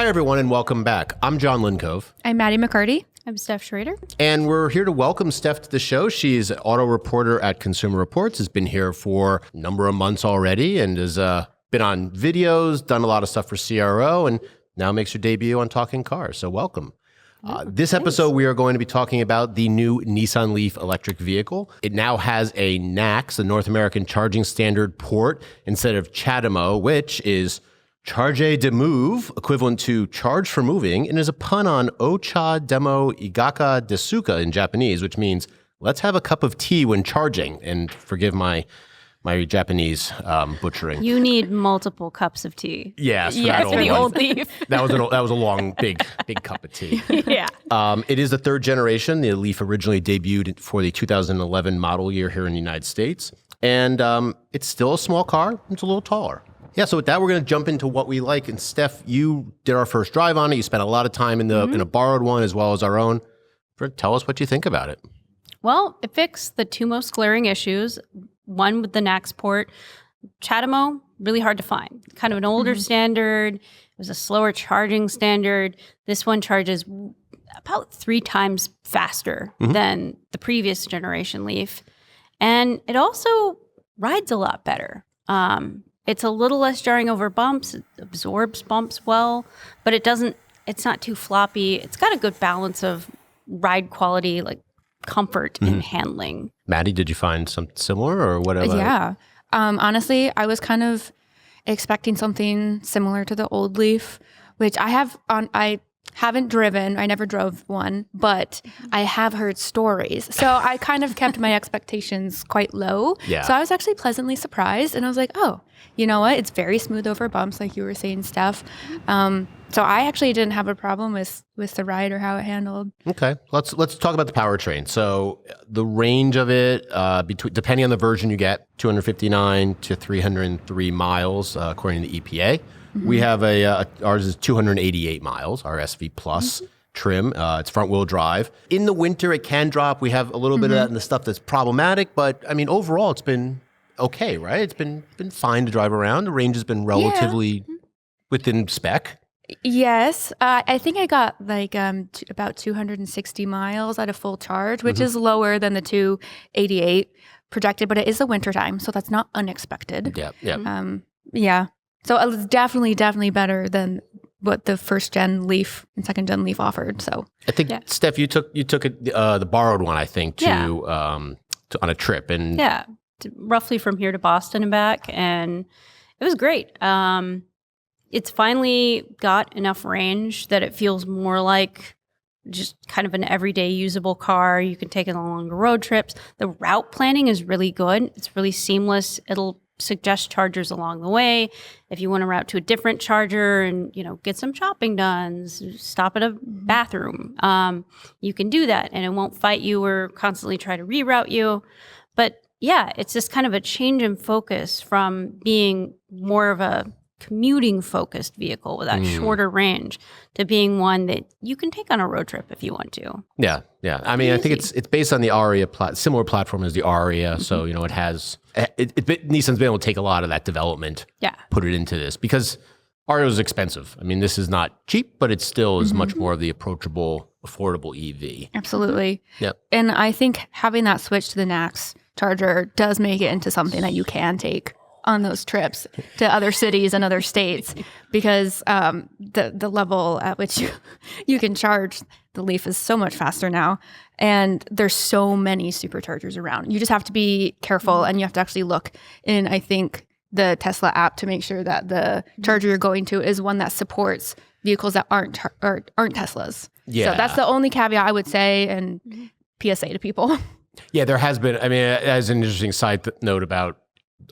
Hi, everyone, and welcome back. I'm John Lincove. I'm Maddie McCarty. I'm Steph Schrader. And we're here to welcome Steph to the show. She's an auto reporter at Consumer Reports, has been here for a number of months already, and has been on videos, done a lot of stuff for CRO, and now makes her debut on Talking Cars. So welcome. This episode, we are going to be talking about the new Nissan Leaf electric vehicle. it now has a NACS, the North American Charging Standard port, instead of CHAdeMO, which is Charge de Move, equivalent to charge for moving, and is a pun on Ocha Demo Igaka Desuka in Japanese, which means let's have a cup of tea when charging. And forgive my Japanese butchering. You need multiple cups of tea. Yes, for the old Leaf. That was a long, big cup of tea. Yeah. It is the third generation. The Leaf originally debuted for the 2011 model year here in the United States. And it's still a small car. It's a little taller. Yeah, so with that, we're going to jump into what we like. And Steph, you did our first drive on it. You spent a lot of time in a borrowed one as well as our own. Tell us what you think about it. Well, it fixed the two most glaring issues. One with the NACS port. CHAdeMO, really hard to find. Kind of an older standard. It was a slower charging standard. This one charges about 3 times faster than the previous generation Leaf. And it also rides a lot better. It's a little less jarring over bumps. It absorbs bumps well, but it's not too floppy. It's got a good balance of ride quality, like comfort and handling. Maddie, did you find something similar or whatever? Yeah. Honestly, I was kind of expecting something similar to the old Leaf, which I haven't driven. I never drove one, but I have heard stories. So I kind of kept my expectations quite low. Yeah. So I was actually pleasantly surprised. And I was like, oh, you know what? It's very smooth over bumps, like you were saying, Steph. So I actually didn't have a problem with the ride or how it handled. Okay. Let's talk about the powertrain. So the range of it, depending on the version you get, 259 to 303 miles, according to the EPA. We have ours is 288 miles, our SV Plus trim. It's front wheel drive. In the winter, it can drop. We have a little bit of that in the stuff that's problematic, but I mean, overall, it's been okay, right? It's been fine to drive around. The range has been relatively within spec. Yes. I think I got like about 260 miles at a full charge, which is lower than the 288 projected, but it is the winter time, so that's not unexpected. Yeah. So it was definitely better than what the first gen Leaf and second gen Leaf offered. So I think Steph, you took the borrowed one, I think, to on a trip, and roughly from here to Boston and back, and it was great. It's finally got enough range that it feels more like just kind of an everyday usable car. You can take it on longer road trips. The route planning is really good. It's really seamless. It'll suggest chargers along the way. If you want to route to a different charger and, get some shopping done, stop at a bathroom, you can do that and it won't fight you or constantly try to reroute you. But yeah, it's just kind of a change in focus from being more of a commuting focused vehicle with that shorter range to being one that you can take on a road trip if you want to. Yeah. I mean, I think it's based on the Aria similar platform as the Aria. So, it has Nissan's been able to take a lot of that development, put it into this, because Aria is expensive. I mean, this is not cheap, but it still is much more of the approachable, affordable EV. Absolutely. Yep. And I think having that switch to the NACS charger does make it into something that you can take on those trips to other cities and other states, because the level at which you can charge the Leaf is so much faster now, and there's so many superchargers around. You just have to be careful, and you have to actually look in, I think, the Tesla app to make sure that the charger you're going to is one that supports vehicles that aren't Teslas. Yeah. So that's the only caveat I would say, and PSA to people. Yeah, there has been. I mean, as an interesting side note about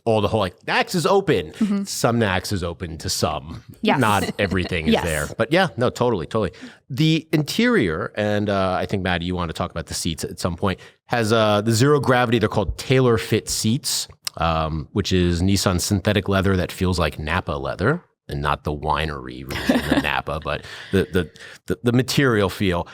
all the whole NACS is open. Some NACS is open to some. Yes. Not everything is there. But yeah, no, totally. The interior, and I think, Maddie, you want to talk about the seats at some point, has the zero gravity. They're called tailor fit seats, which is Nissan synthetic leather that feels like Napa leather, and not the winery version of Napa, but the material feel.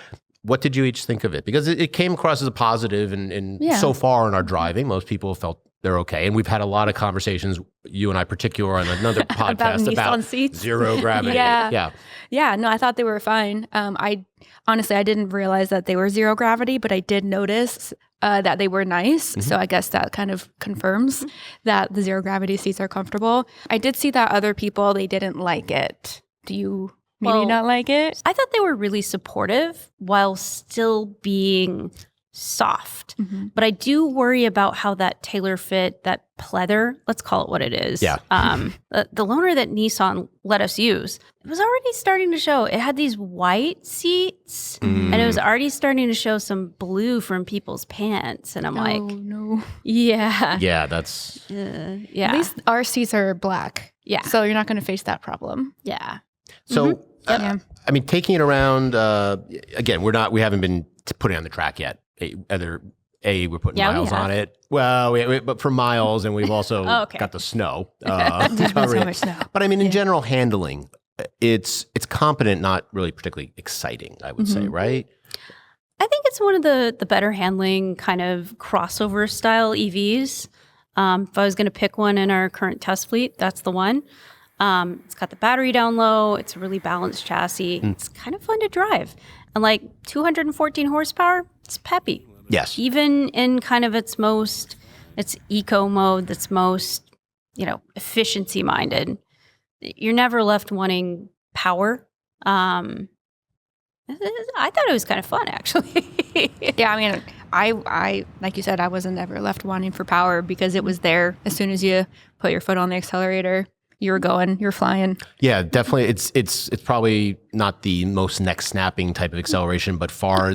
What did you each think of it? Because it came across as a positive, and so far in our driving, most people felt they're okay. And we've had a lot of conversations, you and I particular, on another podcast about seats. Zero gravity. Yeah, no, I thought they were fine. I honestly didn't realize that they were zero gravity, but I did notice that they were nice. So I guess that kind of confirms that the zero gravity seats are comfortable. I did see that other people, they didn't like it. Do you maybe not like it? I thought they were really supportive while still being soft. But I do worry about how that tailor fit, that pleather, let's call it what it is. Yeah. The loaner that Nissan let us use, it was already starting to show. It had these white seats and it was already starting to show some blue from people's pants. And I'm like, no. Yeah. Yeah, that's... yeah. At least our seats are black. Yeah. So you're not going to face that problem. Yeah. So, I mean, taking it around, again, we haven't been putting it on the track yet. We're putting miles on it. Well, but for miles, and we've also got the snow. There's been so much snow. But I mean, in general handling, it's competent, not really particularly exciting, I would say, right? I think it's one of the better handling kind of crossover style EVs. If I was going to pick one in our current test fleet, that's the one. It's got the battery down low. It's a really balanced chassis. It's kind of fun to drive. And like 214 horsepower, it's peppy. Yes. Even in kind of its eco mode that's most, efficiency minded, you're never left wanting power. I thought it was kind of fun, actually. Yeah, I mean, I like you said, I wasn't ever left wanting for power because it was there as soon as you put your foot on the accelerator. You were going, you're flying. Yeah, definitely. It's probably not the most neck snapping type of acceleration, but far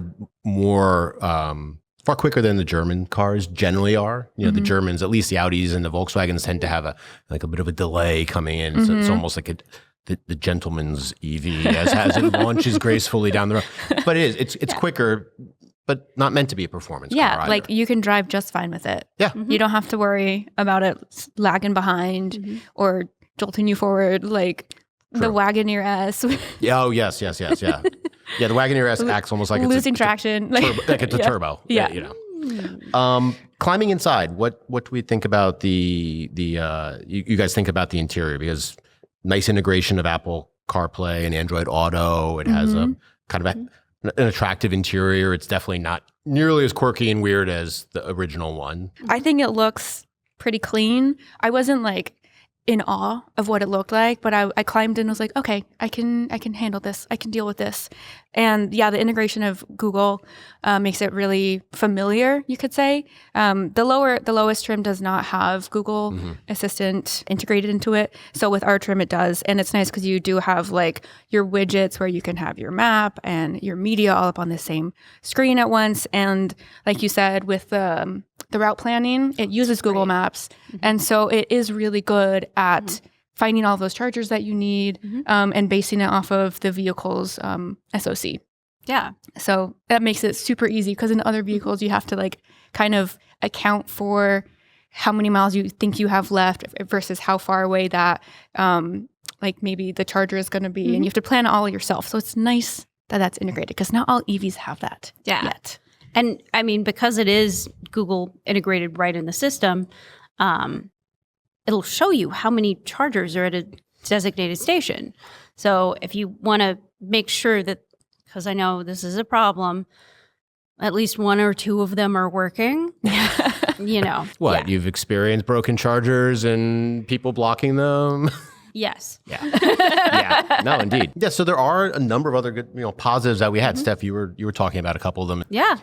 quicker than the German cars generally are. The Germans, at least the Audis and the Volkswagens, tend to have a bit of a delay coming in. So it's almost like the gentleman's EV as it launches gracefully down the road. But it's quicker, but not meant to be a performance car either. Like you can drive just fine with it. Yeah. You don't have to worry about it lagging behind or jolting you forward like the Wagoneer S. Yeah. Oh, yes. Yeah. Yeah, the Wagoneer S acts almost like losing traction. Like it's a turbo. Yeah. Climbing inside, what do we think about the you guys think about the interior? Because nice integration of Apple CarPlay and Android Auto. It has a kind of an attractive interior. It's definitely not nearly as quirky and weird as the original one. I think it looks pretty clean. I wasn't like in awe of what it looked like, but I climbed in and was like, okay, I can handle this. I can deal with this. And yeah, the integration of Google makes it really familiar, you could say. The lowest trim does not have Google Assistant integrated into it. So with our trim, it does. And it's nice because you do have like your widgets where you can have your map and your media all up on the same screen at once. And like you said, with the route planning, it uses Google Maps. And so it is really good at finding all those chargers that you need and basing it off of the vehicle's SOC. Yeah. So that makes it super easy because in other vehicles, you have to like kind of account for how many miles you think you have left versus how far away that like maybe the charger is going to be. And you have to plan it all yourself. So it's nice that that's integrated because not all EVs have that yet. And I mean, because it is Google integrated right in the system, it'll show you how many chargers are at a designated station. So if you want to make sure that, because I know this is a problem, at least one or two of them are working, What, you've experienced broken chargers and people blocking them? Yes. Yeah. Yeah. No, indeed. Yeah. So there are a number of other good, positives that we had. Steph, you were talking about a couple of them. Yeah.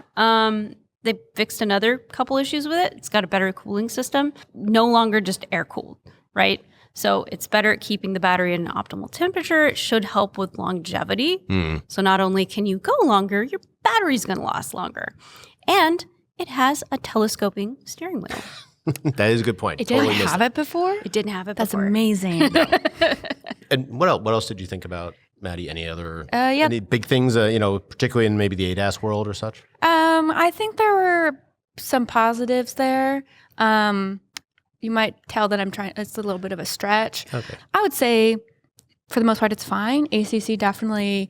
They fixed another couple issues with it. It's got a better cooling system. No longer just air cooled, right? So it's better at keeping the battery at an optimal temperature. It should help with longevity. So not only can you go longer, your battery's going to last longer. And it has a telescoping steering wheel. That is a good point. It didn't have it before? It didn't have it That's before. amazing. And what else did you think about, Maddie? Any other any big things, particularly in maybe the ADAS world or such? I think there were some positives there. You might tell that it's a little bit of a stretch. Okay. I would say for the most part, it's fine. ACC definitely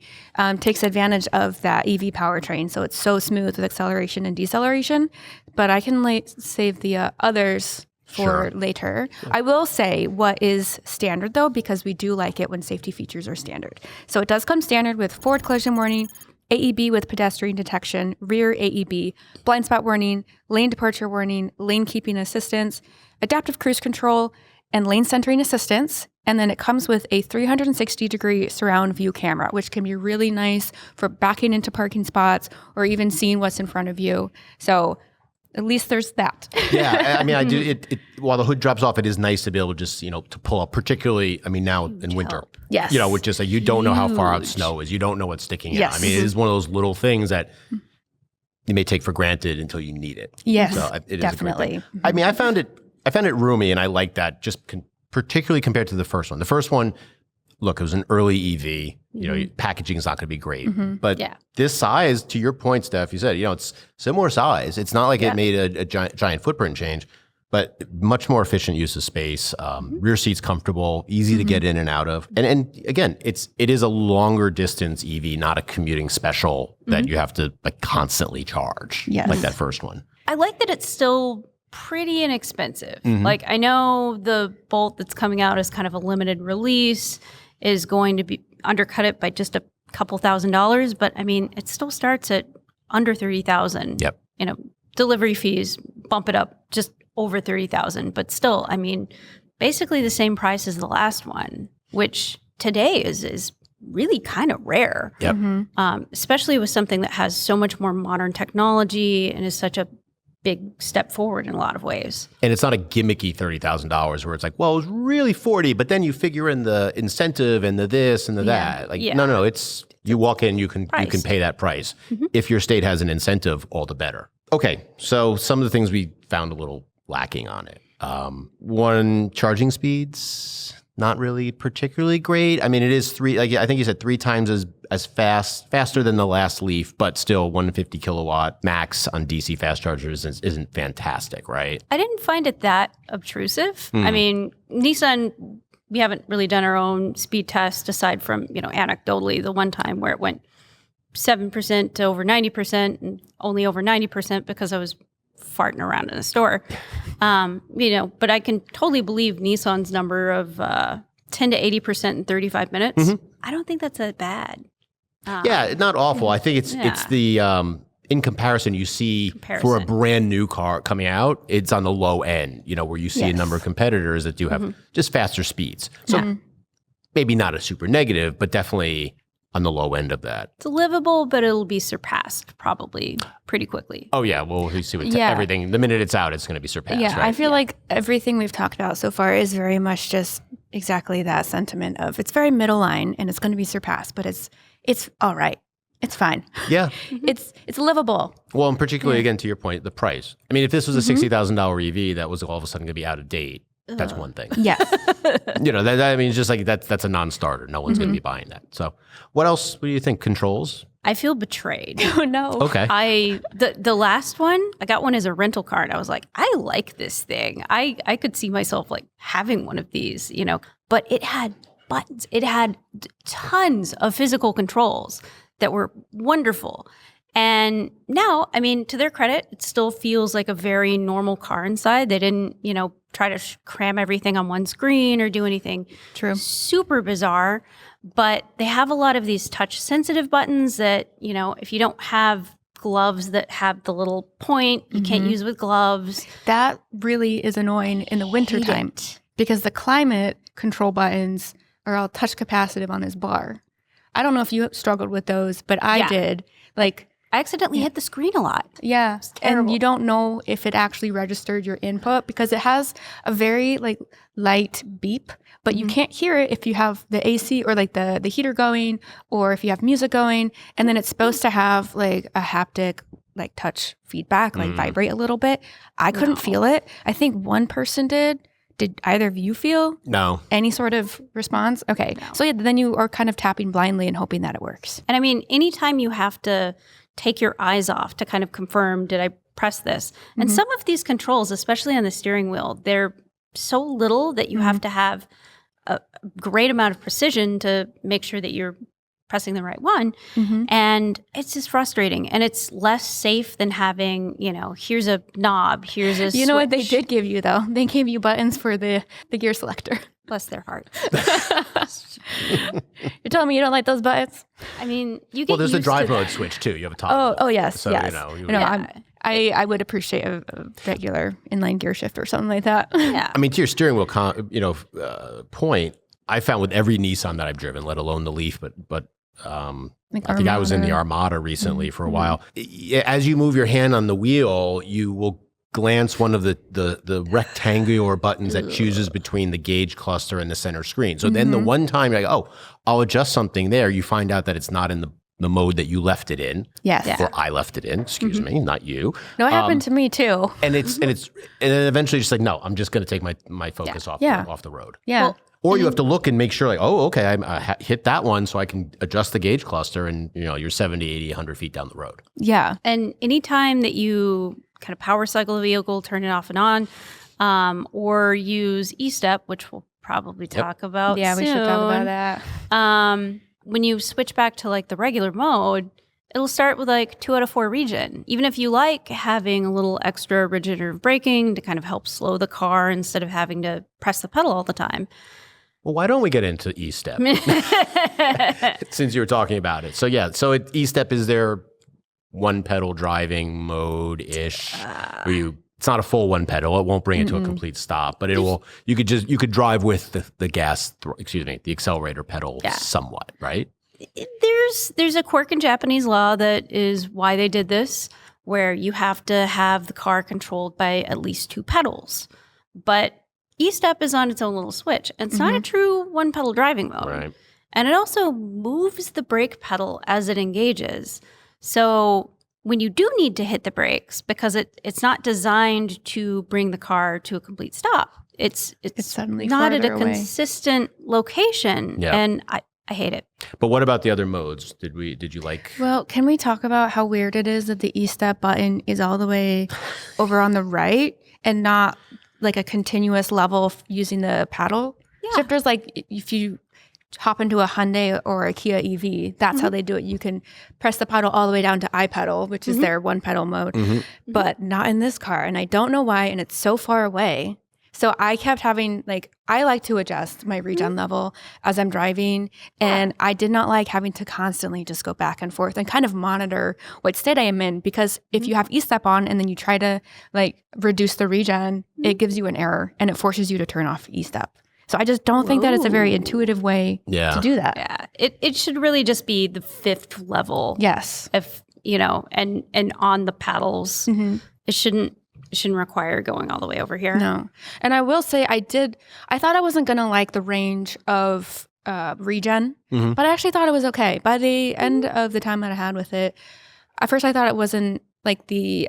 takes advantage of that EV powertrain. So it's so smooth with acceleration and deceleration. But I can save the others for later. I will say what is standard, though, because we do like it when safety features are standard. So it does come standard with forward collision warning, AEB with pedestrian detection, rear AEB, blind spot warning, lane departure warning, lane keeping assistance, adaptive cruise control, and lane centering assistance. And then it comes with a 360-degree surround view camera, which can be really nice for backing into parking spots or even seeing what's in front of you. So at least there's that. Yeah, I mean, I do. While the hood drops off, it is nice to be able to just, to pull up, particularly, I mean, now in winter. Yes. Which is like, you don't know how far out snow is. You don't know what's sticking out. I mean, it is one of those little things that you may take for granted until you need it. Yes, so it definitely. Is a great thing. I mean, I found it roomy, and I like that, just particularly compared to the first one. The first one, look, it was an early EV. Packaging is not going to be great. But this size, to your point, Steph, you said, it's similar size. It's not like it made a giant footprint change, but much more efficient use of space. Rear seats comfortable, easy to get in and out of. And again, it is a longer distance EV, not a commuting special that you have to constantly charge like that first one. I like that it's still pretty inexpensive. Like, I know the Bolt that's coming out is kind of a limited release, is going to be undercut it by just a couple $1,000s, but I mean, it still starts at under $30,000. Yep. Delivery fees bump it up just over $30,000, but still, I mean, basically the same price as the last one, which today is really kind of rare. Yep. Especially with something that has so much more modern technology and is such a big step forward in a lot of ways. And it's not a gimmicky $30,000 where it's like, well, it was really 40, but then you figure in the incentive and the this and the that. No, it's you walk in, you can pay that price. If your state has an incentive, all the better. Okay, so some of the things we found a little lacking on it. One, charging speeds, not really particularly great. I mean, it is I think you said 3 times as faster than the last Leaf, but still 150 kilowatt max on DC fast chargers isn't fantastic, right? I didn't find it that obtrusive. I mean, Nissan, we haven't really done our own speed test aside from, anecdotally the one time where it went 7% to over 90% and only over 90% because I was farting around in a store. But I can totally believe Nissan's number of 10 to 80% in 35 minutes. I don't think that's that bad. Not awful. I think it's the in comparison you see for a brand new car coming out, it's on the low end, where you see a number of competitors that do have just faster speeds. So maybe not a super negative, but definitely on the low end of that. It's livable, but it'll be surpassed probably pretty quickly. Oh, yeah. Well, we see what everything, the minute it's out, it's going to be surpassed. Yeah, right? I feel like everything we've talked about so far is very much just exactly that sentiment of it's very middle line and it's going to be surpassed, but it's all right. It's fine. Yeah. It's livable. Well, and particularly, again, to your point, the price. I mean, if this was a $60,000 EV that was all of a sudden going to be out of date, that's one thing. Yes. That I mean, it's just like that's a non-starter. No one's going to be buying that. So what else? What do you think? Controls? I feel betrayed. Oh, no. Okay. The last one, I got one as a rental car, and I was like, I like this thing. I could see myself having one of these, but it had buttons. It had tons of physical controls that were wonderful. And now, I mean, to their credit, it still feels like a very normal car inside. They didn't, try to cram everything on one screen or do anything super bizarre. But they have a lot of these touch-sensitive buttons that, if you don't have gloves that have the little point, you can't use with gloves. That really is annoying in the wintertime because the climate control buttons are all touch capacitive on this bar. I don't know if you struggled with those, but I did. I accidentally hit the screen a lot. Yeah. And you don't know if it actually registered your input because it has a very light beep, but you can't hear it if you have the AC or the heater going or if you have music going. And then it's supposed to have a haptic touch feedback, vibrate a little bit. I couldn't feel it. I think one person did. Did either of you feel any sort of response? Okay. No. So then you are kind of tapping blindly and hoping that it works. And I mean, anytime you have to take your eyes off to kind of confirm, did I press this? And some of these controls, especially on the steering wheel, they're so little that you have to have a great amount of precision to make sure that you're pressing the right one. Mm-hmm. And it's just frustrating. And it's less safe than having, here's a knob, here's a You know what they switch. did give you, though? They gave you buttons for the gear selector. Bless their hearts. You're telling me you don't like those buttons? I mean, you get Well, there's the used drive to mode that. switch too. You have a toggle. Oh yes, So, yes. Yeah. I would appreciate a regular inline gear shift or something like that. Yeah. I mean, to your steering wheel, point, I found with every Nissan that I've driven, let alone the Leaf, but Like I think I was in the Armada. Armada recently for a while. As you move your hand on the wheel, you will glance one of the rectangular buttons that chooses between the gauge cluster and the center screen. So then the one time you're like, oh, I'll adjust something there, you find out that it's not in the mode that you left it in. Yes. Yeah. Or I left it in, excuse me, not you. No, it happened to me too. And then eventually just like, no, I'm just going to take my focus off the road. Yeah. Well, Or you have to look and make sure like, oh, okay, I hit that one so I can adjust the gauge cluster and you're 70, 80, 100 feet down the road. Yeah. And anytime that you kind of power cycle the vehicle, turn it off and on, or use e-step, which we'll probably talk about Yeah, soon. we should talk about that. When you switch back to like the regular mode, it'll start with like 2 out of 4 regen. Even if you like having a little extra regenerative braking to kind of help slow the car instead of having to press the pedal all the time. Well, why don't we get into e-step since you were talking about it? So e-step is their one pedal driving mode-ish where it's not a full one pedal. It won't bring it to a complete stop, but you could drive with the accelerator pedal somewhat, right? There's a quirk in Japanese law that is why they did this, where you have to have the car controlled by at least 2 pedals. But e-step is on its own little switch. And it's not a true one pedal driving mode. Right. And it also moves the brake pedal as it engages. So when you do need to hit the brakes, because it's not designed to bring the car to a complete stop, it's suddenly not at a farther away. consistent location. Yeah. And I hate it. But what about the other modes? Did you like? Well, can we talk about how weird it is that the e-step button is all the way over on the right and not like a continuous level using the paddle shifters? Like if you hop into a Hyundai or a Kia EV, that's how they do it. You can press the pedal all the way down to iPedal, which is their one pedal mode, but not in this car. And I don't know why. And it's so far away. So I kept having I like to adjust my regen level as I'm driving. And I did not like having to constantly just go back and forth and kind of monitor what state I am in. Because if you have e-step on and then you try to reduce the regen, it gives you an error and it forces you to turn off e-step. So I just don't think that it's a very intuitive way to do that. Yeah. It should really just be the 5th level. Yes. If, and on the paddles, it shouldn't require going all the way over here. No. And I will say I thought I wasn't going to like the range of regen, but I actually thought it was okay. By the end of the time that I had with it, at first I thought it wasn't like the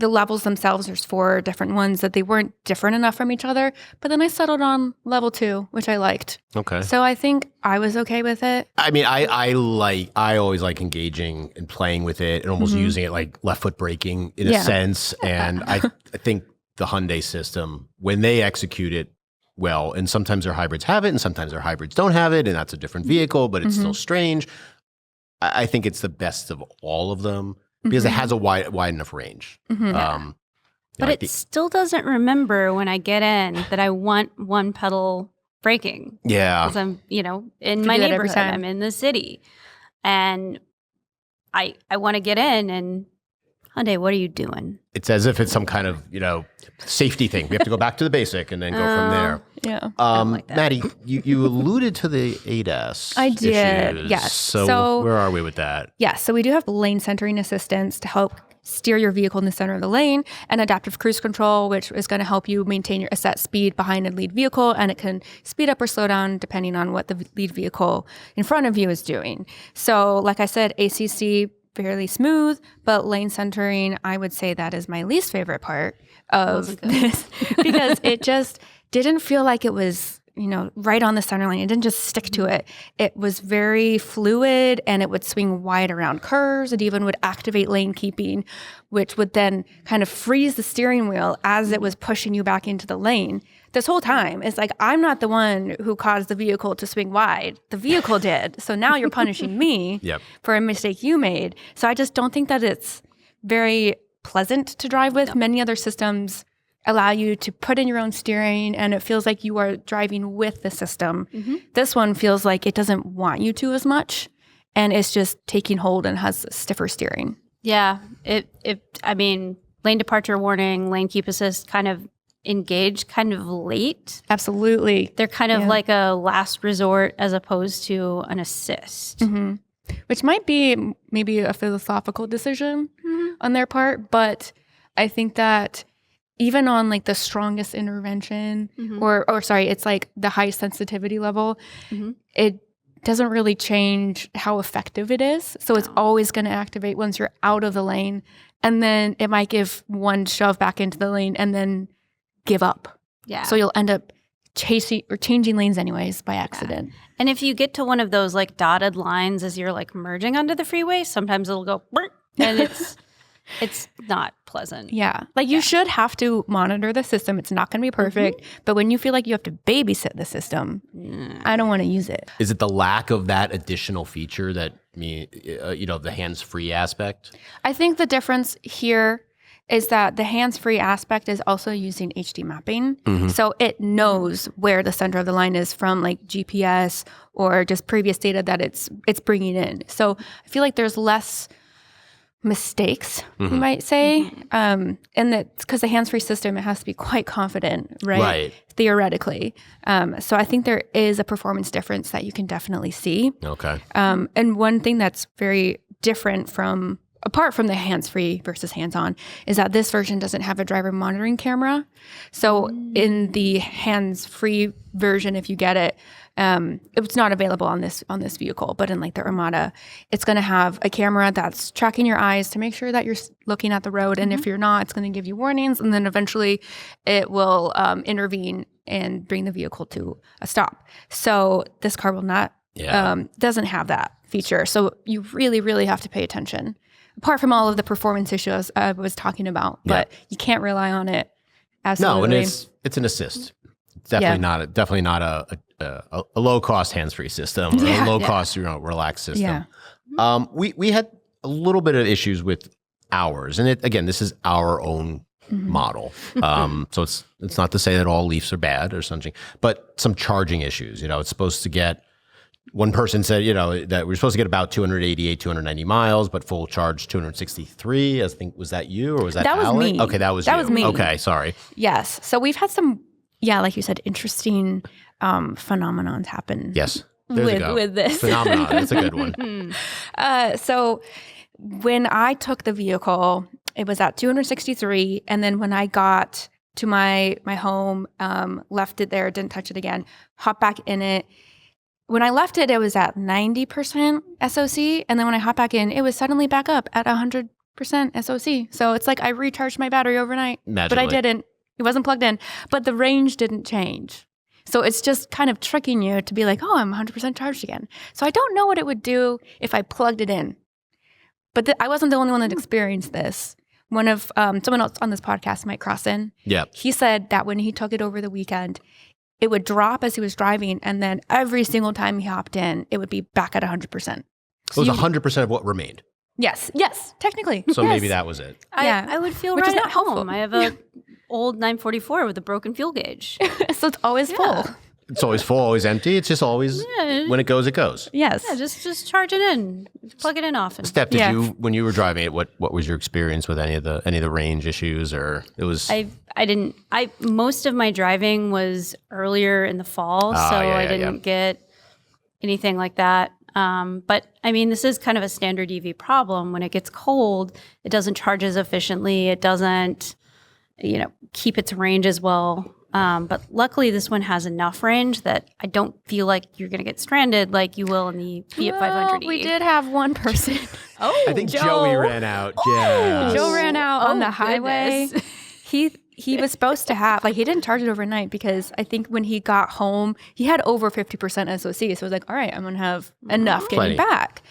levels themselves, there's 4 different ones, that they weren't different enough from each other. But then I settled on level 2, which I liked. Okay. So I think I was okay with it. I mean, I always like engaging and playing with it and almost using it like left foot braking in a sense. And I think the Hyundai system, when they execute it well, and sometimes their hybrids have it and sometimes their hybrids don't have it, and that's a different vehicle, but it's still strange. I think it's the best of all of them because it has a wide enough range. But it still doesn't remember when I get in that I want one pedal braking. Yeah. Because I'm, in You my do that every neighborhood, time. I'm in the city. And I want to get in and, Hyundai, what are you doing? It's as if it's some kind of, safety thing. We have to go back to the basic and then go from there. Yeah. don't like that. Maddie, you alluded to the ADAS I did, issues. yes. So So- where are we with that? Yeah, so we do have lane centering assistance to help steer your vehicle in the center of the lane, and adaptive cruise control, which is going to help you maintain a set speed behind a lead vehicle, and it can speed up or slow down depending on what the lead vehicle in front of you is doing. So like I said, ACC, fairly smooth, but lane centering, I would say that is my least favorite part of this because it just didn't feel like it was right on the center lane. It didn't just stick to it. It was very fluid, and it would swing wide around curves. It even would activate lane keeping, which would then kind of freeze the steering wheel as it was pushing you back into the lane. This whole time, it's like, I'm not the one who caused the vehicle to swing wide. The vehicle did. So now you're punishing me for a mistake you made. So I just don't think that it's very pleasant to drive with. Many other systems allow you to put in your own steering, and it feels like you are driving with the system. This one feels like it doesn't want you to as much, and it's just taking hold and has stiffer steering. Yeah. Lane departure warning, lane keep assist kind of engage kind of late. Absolutely. They're kind of like a last resort as opposed to an assist. Which might be maybe a philosophical decision on their part, but I think that even on like the strongest intervention it's like the high sensitivity level, it doesn't really change how effective it is. So it's always going to activate once you're out of the lane, and then it might give one shove back into the lane and then give up. Yeah. So you'll end up changing lanes anyways by accident. Yeah. And if you get to one of those like dotted lines as you're like merging onto the freeway, sometimes it'll go and it's not pleasant. Yeah. Like you should have to monitor the system. It's not going to be perfect. But when you feel like you have to babysit the system, I don't want to use it. Is it the lack of that additional feature that, the hands-free aspect? I think the difference here is that the hands-free aspect is also using HD mapping. So it knows where the center of the line is from like GPS or just previous data that it's bringing in. So I feel like there's less mistakes, you might say. And that because the hands-free system, it has to be quite confident, right? Theoretically. So I think there is a performance difference that you can definitely see. Okay. And one thing that's very different apart from the hands-free versus hands-on, is that this version doesn't have a driver monitoring camera. So in the hands-free version, if you get it, it's not available on this vehicle. But in like the Armada, it's going to have a camera that's tracking your eyes to make sure that you're looking at the road. And if you're not, it's going to give you warnings. And then eventually it will intervene and bring the vehicle to a stop. So this car will not, doesn't have that feature. So you really, really have to pay attention. Apart from all of the performance issues I was talking about, but you can't rely on it. Absolutely. No, and it's an assist. It's definitely not a low cost hands free system or a low cost relaxed system. Yeah. We had a little bit of issues with ours, and this is our own model. So it's not to say that all Leafs are bad or something, but some charging issues. It's supposed to get. One person said, that we're supposed to get about 288, 290 miles, but full charge 263. I think, was that you or was that was Alec? me. Okay, that was me. Okay, sorry. Yes. So we've had some, like you said, interesting phenomenons happen. Yes. With this. Phenomenon. That's a good one. So when I took the vehicle, it was at 263. And then when I got to my home, left it there, didn't touch it again, hopped back in it. When I left it, it was at 90% SOC. And then when I hopped back in, it was suddenly back up at 100% SOC. So it's like I recharged my battery overnight. Magically. But I didn't. It wasn't plugged in. But the range didn't change. So it's just kind of tricking you to be like, oh, I'm 100% charged again. So I don't know what it would do if I plugged it in. But I wasn't the only one that experienced this. One of someone else on this podcast, Mike Crossan, he said that when he took it over the weekend, it would drop as he was driving, and then every single time he hopped in, it would be back at 100%. So it was 100% of what remained. Yes, technically. So maybe that was it. I would feel Which right is not at helpful. home. I have a old 944 with a broken fuel gauge. So it's always full. It's always full, always empty. It's just always, when it goes, it goes. Yes. Yeah, just charge it in. Plug it in often. Steph, did you, when you were driving it, what was your experience with any of the range issues, or it was? Most of my driving was earlier in the fall, I didn't get anything like that. But I mean, this is kind of a standard EV problem. When it gets cold, it doesn't charge as efficiently. It doesn't, keep its range as well. But luckily, this one has enough range that I don't feel like you're going to get stranded like you will in the Fiat 500e. We did have one person. I think Joey ran out. Yeah. Joe ran out on the highway. Goodness. he was supposed to have, like, he didn't charge it overnight because I think when he got home, he had over 50% SOC. So it was like, all right, I'm going to have enough getting back.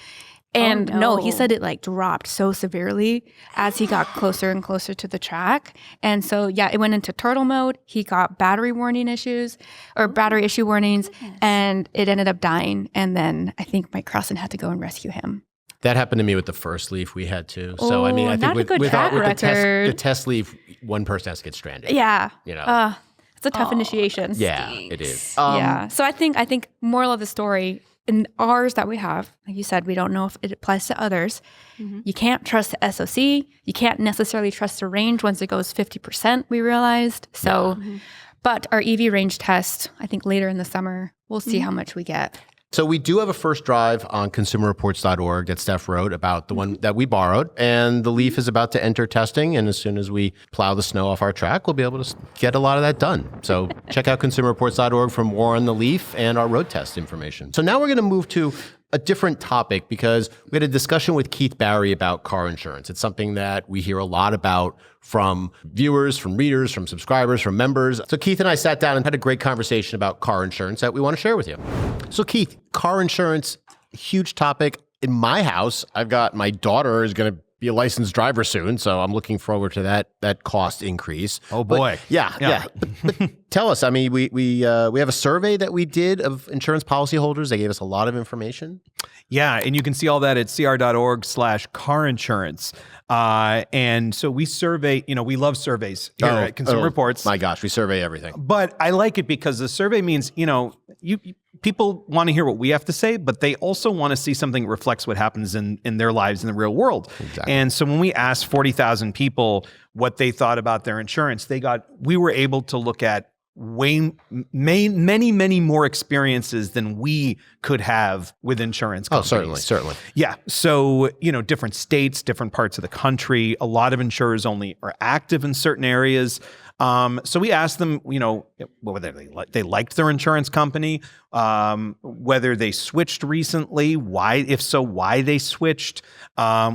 And no, he said it like dropped so severely as he got closer and closer to the track. And so, yeah, it went into turtle mode. He got battery issue warnings, and it ended up dying. And then I think Mike Crossan had to go and rescue him. That happened to me with the first Leaf we had too. So I mean, I think with the test Leaf, one person has to get stranded. Yeah, you know, it's a tough initiation. Yeah, it is. Yeah. So I think moral of the story in ours that we have, like you said, we don't know if it applies to others. Mm-hmm. You can't trust the SOC. You can't necessarily trust the range once it goes 50%. We realized so. Mm-hmm. But our EV range test, I think later in the summer, we'll see how much we get. So we do have a first drive on consumerreports.org that Steph wrote about, the one that we borrowed, and the Leaf is about to enter testing. And as soon as we plow the snow off our track, we'll be able to get a lot of that done. So check out consumerreports.org for more on the Leaf and our road test information. So now we're going to move to a different topic because we had a discussion with Keith Barry about car insurance. It's something that we hear a lot about from viewers, from readers, from subscribers, from members. So Keith and I sat down and had a great conversation about car insurance that we want to share with you. So Keith, car insurance, huge topic. In my house, I've got my daughter is going to be a licensed driver soon, so I'm looking forward to that cost increase. Oh boy, but yeah. But tell us. I mean, we have a survey that we did of insurance policyholders. They gave us a lot of information. Yeah, and you can see all that at cr.org/car insurance. And so we survey. We love surveys here at Consumer Reports. My gosh, we survey everything. But I like it because the survey means people want to hear what we have to say, but they also want to see something that reflects what happens in their lives in the real world. Exactly. And so when we asked 40,000 people what they thought about their insurance, we were able to look at many more experiences than we could have with insurance companies. Oh, certainly. Yeah. So, different states, different parts of the country, a lot of insurers only are active in certain areas. So we asked them, whether they liked their insurance company, whether they switched recently, if so, why they switched.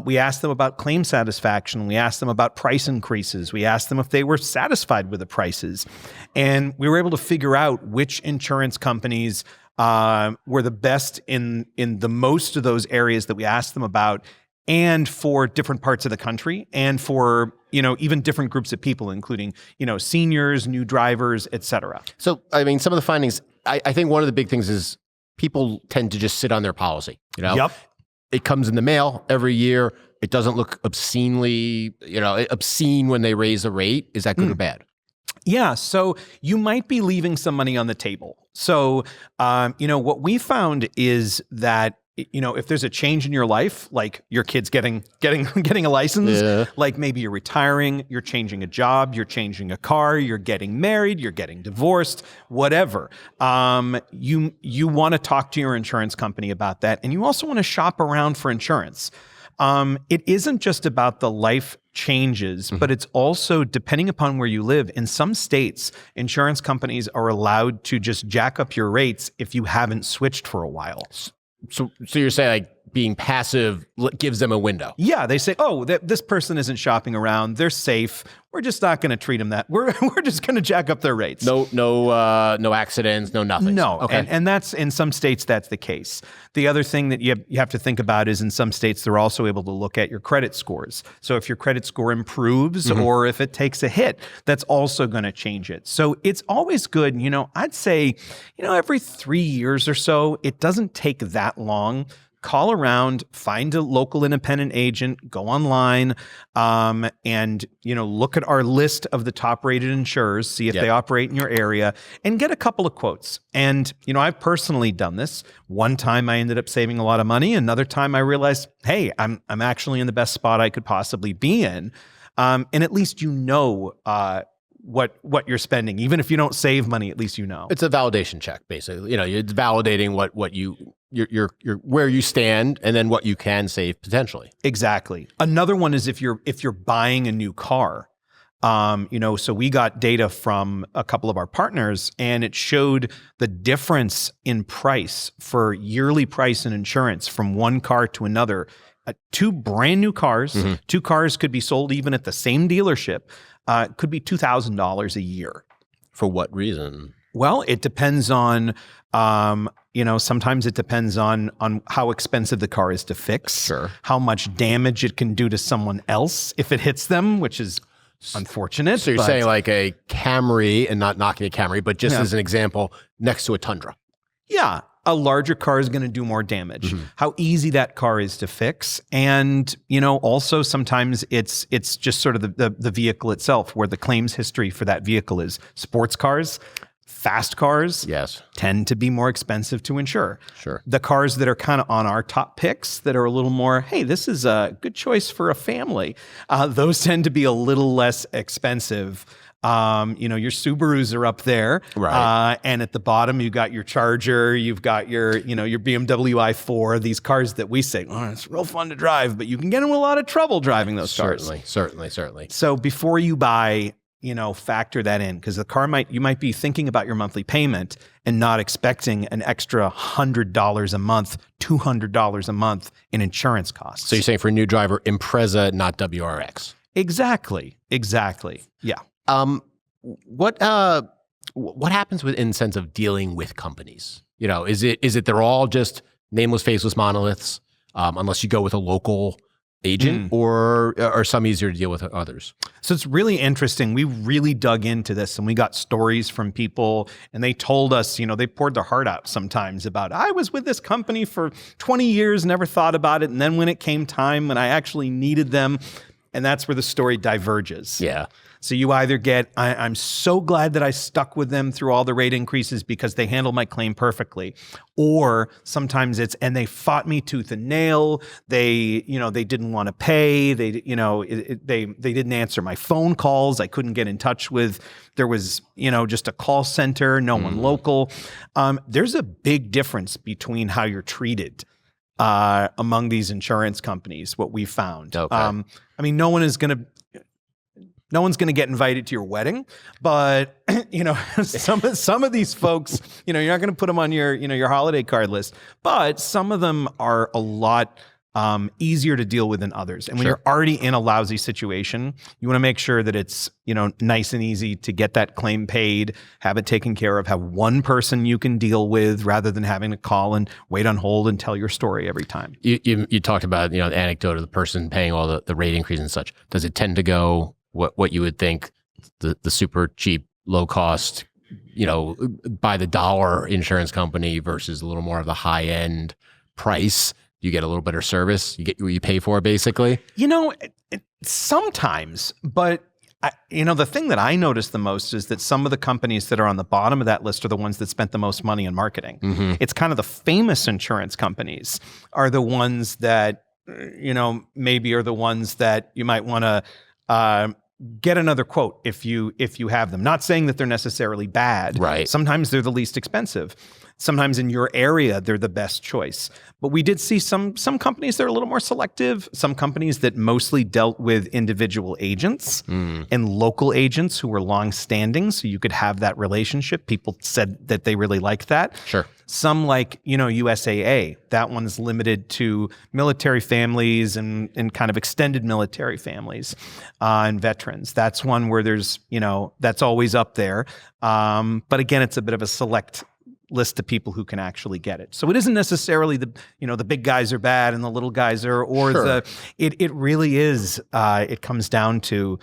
We asked them about claim satisfaction. We asked them about price increases. We asked them if they were satisfied with the prices. And we were able to figure out which insurance companies were the best in the most of those areas that we asked them about, and for different parts of the country, and for even different groups of people, including seniors, new drivers, et cetera. So, I mean, some of the findings, I think one of the big things is people tend to just sit on their policy. Yep. It comes in the mail every year. It doesn't look obscenely, obscene when they raise the rate. Is that good or bad? Yeah, so you might be leaving some money on the table. So, what we found is that if there's a change in your life, like your kid's getting a license, like maybe you're retiring, you're changing a job, you're changing a car, you're getting married, you're getting divorced, whatever. You want to talk to your insurance company about that, and you also want to shop around for insurance. It isn't just about the life changes, but it's also depending upon where you live. In some states, insurance companies are allowed to just jack up your rates if you haven't switched for a while. So you're saying like being passive gives them a window? Yeah, they say, this person isn't shopping around. They're safe. We're just not going to treat them that. We're just going to jack up their rates. No accidents, no nothing. No, okay. And that's in some states that's the case. The other thing that you have to think about is in some states they're also able to look at your credit scores. So if your credit score improves or if it takes a hit, that's also going to change it. So it's always good. I'd say every 3 years or so. It doesn't take that long. Call around, find a local independent agent, go online, and look at our list of the top-rated insurers, see if they operate in your area, and get a couple of quotes. And I've personally done this. One time I ended up saving a lot of money. Another time I realized, hey, I'm actually in the best spot I could possibly be in. And at least what you're spending, even if you don't save money, at least It's a validation check, basically. It's validating what you're where you stand, and then what you can save potentially. Exactly. Another one is if you're buying a new car. So we got data from a couple of our partners, and it showed the difference in price for yearly price and insurance from one car to another two brand new cars. Two cars could be sold even at the same dealership. Could be $2,000 a year. For what reason? Well, it depends on, sometimes it depends on how expensive the car is to fix, Sure. how much damage it can do to someone else if it hits them, which is unfortunate. So you're saying like a Camry, and not knocking a Camry, but just Yeah. as an example, next to a Tundra. Yeah, a larger car is going to do more damage. How easy that car is to fix, and also sometimes it's just sort of the vehicle itself, where the claims history for that vehicle is. Sports cars, fast cars, Yes. tend to be more expensive to insure. Sure. The cars that are kind of on our top picks that are a little more, hey, this is a good choice for a family. Those tend to be a little less expensive. Your Subarus are up there, Right. and at the bottom you got your Charger, you've got your BMW i4. These cars that we say, oh, it's real fun to drive, but you can get into a lot of trouble driving those cars. Certainly. So before you buy, factor that in, because the car you might be thinking about your monthly payment and not expecting an extra $100 a month, $200 a month in insurance costs. So you're saying for a new driver, Impreza, not WRX. Exactly. Yeah. What happens in sense of dealing with companies? Is it they're all just nameless, faceless monoliths, unless you go with a local agent, or are some easier to deal with than others? So it's really interesting. We really dug into this, and we got stories from people, and they told us, they poured their heart out sometimes about, I was with this company for 20 years, never thought about it. And then when it came time and I actually needed them, and that's where the story diverges. Yeah. So you either get, I'm so glad that I stuck with them through all the rate increases because they handled my claim perfectly. Or sometimes it's, and they fought me tooth and nail. They didn't want to pay. They didn't answer my phone calls. I couldn't get in touch with, there was, just a call center, no one local. There's a big difference between how you're treated among these insurance companies, what we found. Okay. No one's going to get invited to your wedding, but some of these folks, you're not going to put them on your holiday card list, but some of them are a lot easier to deal with than others. And when you're already in a lousy situation, you want to make sure that it's, nice and easy to get that claim paid, have it taken care of, have one person you can deal with rather than having to call and wait on hold and tell your story every time. You talked about, the anecdote of the person paying all the rate increase and such. Does it tend to go what you would think the super cheap, low cost, by the dollar insurance company versus a little more of the high end price? You get a little better service. You get what you pay for, basically. Sometimes, but the thing that I notice the most is that some of the companies that are on the bottom of that list are the ones that spent the most money on marketing. It's kind of the famous insurance companies are the ones that, maybe are the ones that you might want to get another quote if you have them. Not saying that they're necessarily bad. Right. Sometimes they're the least expensive. Sometimes in your area, they're the best choice. But we did see some companies that are a little more selective, some companies that mostly dealt with individual agents and local agents who were long-standing, so you could have that relationship. People said that they really liked that. Sure. Some like, USAA, that one's limited to military families and kind of extended military families and veterans. That's one where there's, that's always up there. But again, it's a bit of a select list of people who can actually get it. So it isn't necessarily the big guys are bad and the little guys are, or it really is, it comes down to,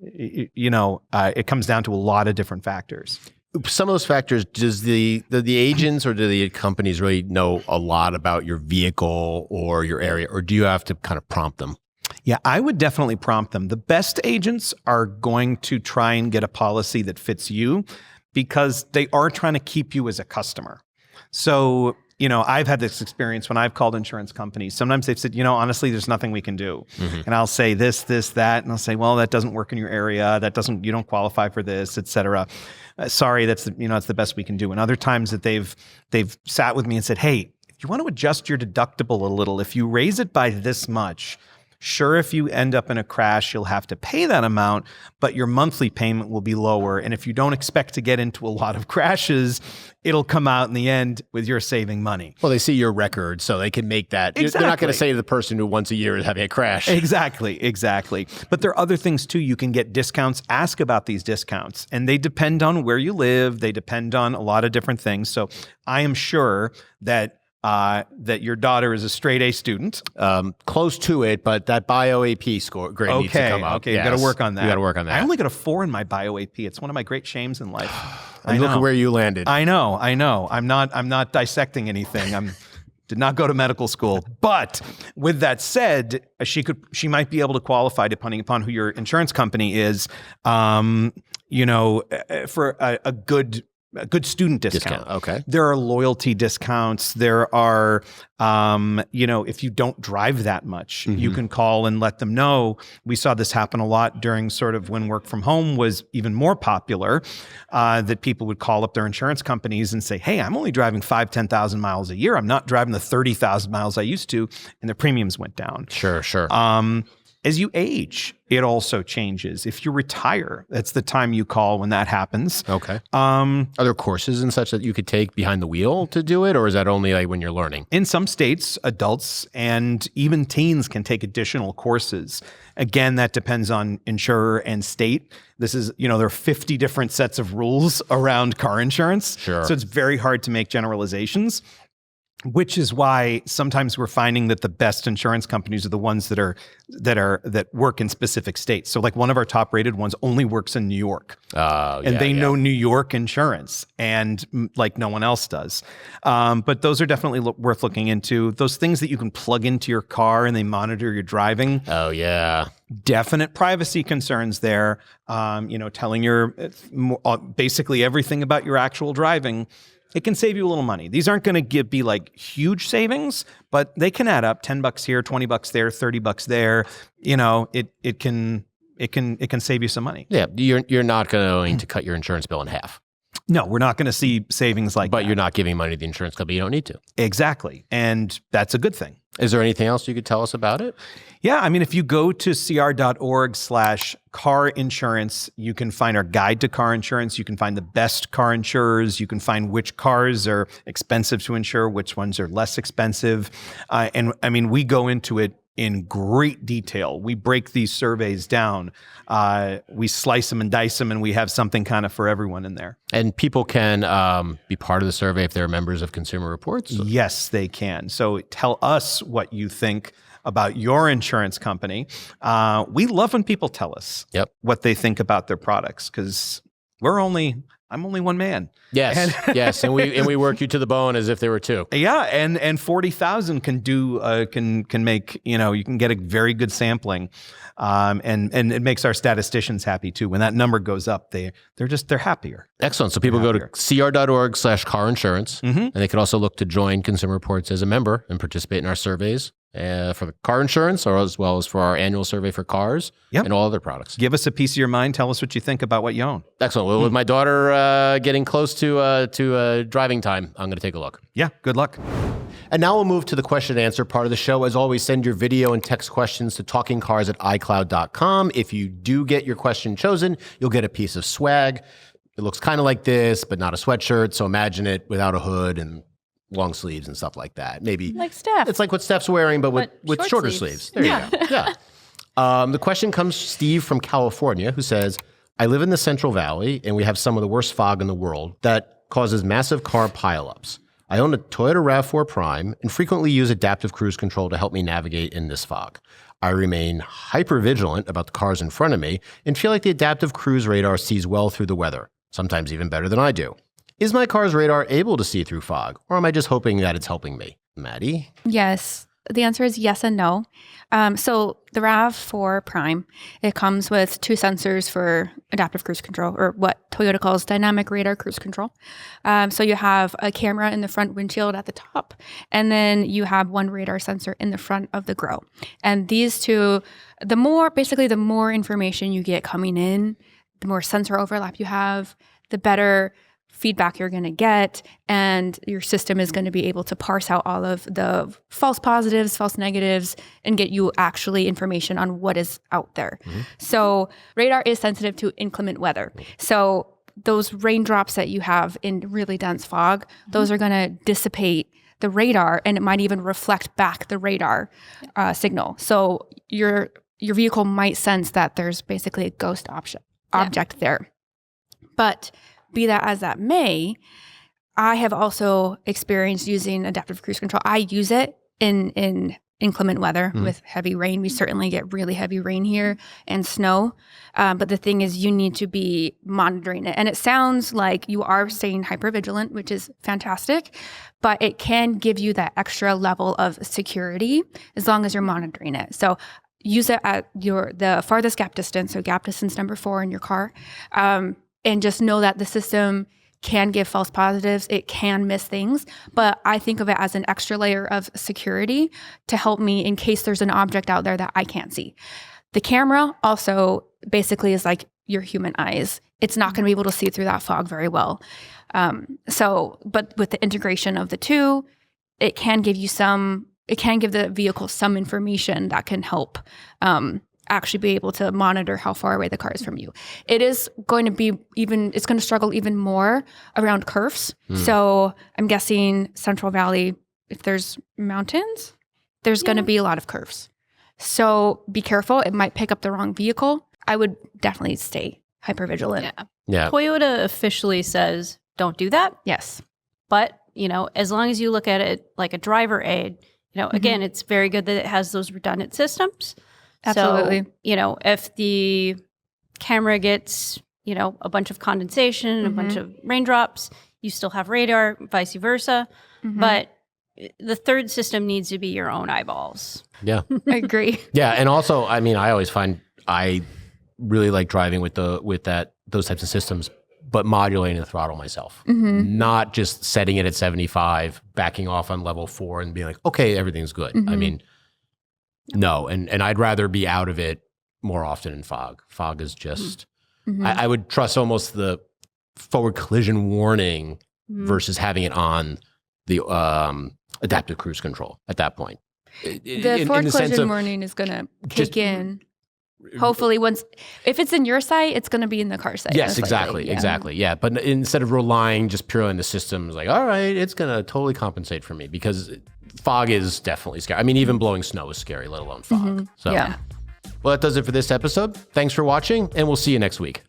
it comes down to a lot of different factors. Some of those factors, does the agents or do the companies really know a lot about your vehicle or your area, or do you have to kind of prompt them? Yeah, I would definitely prompt them. The best agents are going to try and get a policy that fits you because they are trying to keep you as a customer. So, I've had this experience when I've called insurance companies. Sometimes they've said, honestly, there's nothing we can do. And I'll say this, that, and I'll say, well, that doesn't work in your area. You don't qualify for this, et cetera. Sorry, that's the best we can do. And other times that they've sat with me and said, hey, if you want to adjust your deductible a little, if you raise it by this much, Sure, if you end up in a crash, you'll have to pay that amount, but your monthly payment will be lower. And if you don't expect to get into a lot of crashes, it'll come out in the end with your saving money. Well, they see your record, so they can make that. Exactly. They're not going to say to the person who once a year is having a crash. Exactly. But there are other things too. You can get discounts. Ask about these discounts. And they depend on where you live. They depend on a lot of different things. So I am sure that your daughter is a straight A student. Close to it, but that bio AP score grade needs to come up. Okay, you got to work on that. You got to work on that. I only got a 4 in my bio AP. It's one of my great shames in life. And look at where you landed. I know. I'm not dissecting anything. Did not go to medical school. But with that said, she might be able to qualify depending upon who your insurance company is, for a good student discount. Okay. There are loyalty discounts. There are, if you don't drive that much, you can call and let them know. We saw this happen a lot during sort of when work from home was even more popular, that people would call up their insurance companies and say, hey, I'm only driving 10,000 miles a year. I'm not driving the 30,000 miles I used to. And the premiums went down. Sure. As you age, it also changes. If you retire, that's the time you call when that happens. Okay. Are there courses and such that you could take behind the wheel to do it, or is that only like when you're learning? In some states, adults and even teens can take additional courses. Again, that depends on insurer and state. This is, there are 50 different sets of rules around car insurance. Sure. So it's very hard to make generalizations. Which is why sometimes we're finding that the best insurance companies are the ones that work in specific states. So like one of our top rated ones only works in New York. And they know New York insurance and like no one else does. But those are definitely worth looking into. Those things that you can plug into your car and they monitor your driving. Oh yeah. Definite privacy concerns there. Telling your basically everything about your actual driving. It can save you a little money. These aren't going to be like huge savings, but they can add up. $10 here, $20 there, $30 there. It can save you some money. Yeah, you're not going to cut your insurance bill in half. No, we're not going to see savings like that. But you're not giving money to the insurance company. You don't need to. Exactly. And that's a good thing. Is there anything else you could tell us about it? Yeah. I mean, if you go to cr.org/car insurance, you can find our guide to car insurance. You can find the best car insurers. You can find which cars are expensive to insure, which ones are less expensive. And I mean, we go into it in great detail. We break these surveys down. We slice them and dice them, and we have something kind of for everyone in there. And people can be part of the survey if they're members of Consumer Reports? Yes, they can. So tell us what you think about your insurance company. We love when people tell us what they think about their products because I'm only one man. Yes, yes, and we work you to the bone as if there were two. Yeah, and 40,000 can make you can get a very good sampling, and it makes our statisticians happy too. When that number goes up, they're happier. Excellent. So people go to cr.org/car insurance, and they can also look to join Consumer Reports as a member and participate in our surveys. For the car insurance, or as well as for our annual survey for cars and all other products. Give us a piece of your mind. Tell us what you think about what you own. Excellent. Well, with my daughter getting close to driving time, I'm going to take a look. Yeah, good luck. And now we'll move to the question and answer part of the show. As always, send your video and text questions to talkingcars@icloud.com. If you do get your question chosen, you'll get a piece of swag. It looks kind of like this, but not a sweatshirt. So imagine it without a hood and long sleeves and stuff like that. Maybe like Steph. It's like what Steph's wearing, but with shorter sleeves. There you go. Yeah. The question comes from Steve from California, who says, I live in the Central Valley, and we have some of the worst fog in the world that causes massive car pileups. I own a Toyota RAV4 Prime and frequently use adaptive cruise control to help me navigate in this fog. I remain hyper-vigilant about the cars in front of me and feel like the adaptive cruise radar sees well through the weather, sometimes even better than I do. Is my car's radar able to see through fog, or am I just hoping that it's helping me? Maddie? Yes. The answer is yes and no. So the RAV4 Prime, it comes with 2 sensors for adaptive cruise control, or what Toyota calls dynamic radar cruise control. So you have a camera in the front windshield at the top, and then you have 1 radar sensor in the front of the grille. And these 2, the more information you get coming in, the more sensor overlap you have, the better feedback you're going to get, and your system is going to be able to parse out all of the false positives, false negatives, and get you actually information on what is out there. So radar is sensitive to inclement weather. So those raindrops that you have in really dense fog, those are going to dissipate the radar, and it might even reflect back the radar signal. So your vehicle might sense that there's basically a ghost object there. But be that as that may, I have also experienced using adaptive cruise control. I use it in inclement weather with heavy rain. We certainly get really heavy rain here and snow. But the thing is, you need to be monitoring it. And it sounds like you are staying hypervigilant, which is fantastic, but it can give you that extra level of security as long as you're monitoring it. So use it at the farthest gap distance, so gap distance number 4 in your car, and just know that the system can give false positives. It can miss things, but I think of it as an extra layer of security to help me in case there's an object out there that I can't see. The camera also basically is like your human eyes. It's not going to be able to see through that fog very well. But with the integration of the two, it can give the vehicle some information that can help actually be able to monitor how far away the car is from you. It is going to it's going to struggle even more around curves. So I'm guessing Central Valley, if there's mountains, there's going to be a lot of curves. So be careful. It might pick up the wrong vehicle. I would definitely stay hypervigilant. Yeah. Toyota officially says don't do that. Yes. But, as long as you look at it like a driver aid, again, it's very good that it has those redundant systems. Absolutely. So, if the camera gets, a bunch of condensation, a bunch of raindrops, you still have radar, vice versa. But the third system needs to be your own eyeballs. Yeah. I agree. Yeah. And also, I mean, I always find I really like driving with those types of systems, but modulating the throttle myself, not just setting it at 75, backing off on level 4 and being like, okay, everything's good. I mean, no. And I'd rather be out of it more often in fog. Fog is just, I would trust almost the forward collision warning versus having it on the adaptive cruise control at that point. The forward collision warning is going to kick in. Hopefully if it's in your sight, it's going to be in the car sight. Yes, exactly. Yeah. But instead of relying just purely on the system, it's like, all right, it's going to totally compensate for me, because fog is definitely scary. I mean, even blowing snow is scary, let alone fog. So, well, that does it for this episode. Thanks for watching, and we'll see you next week.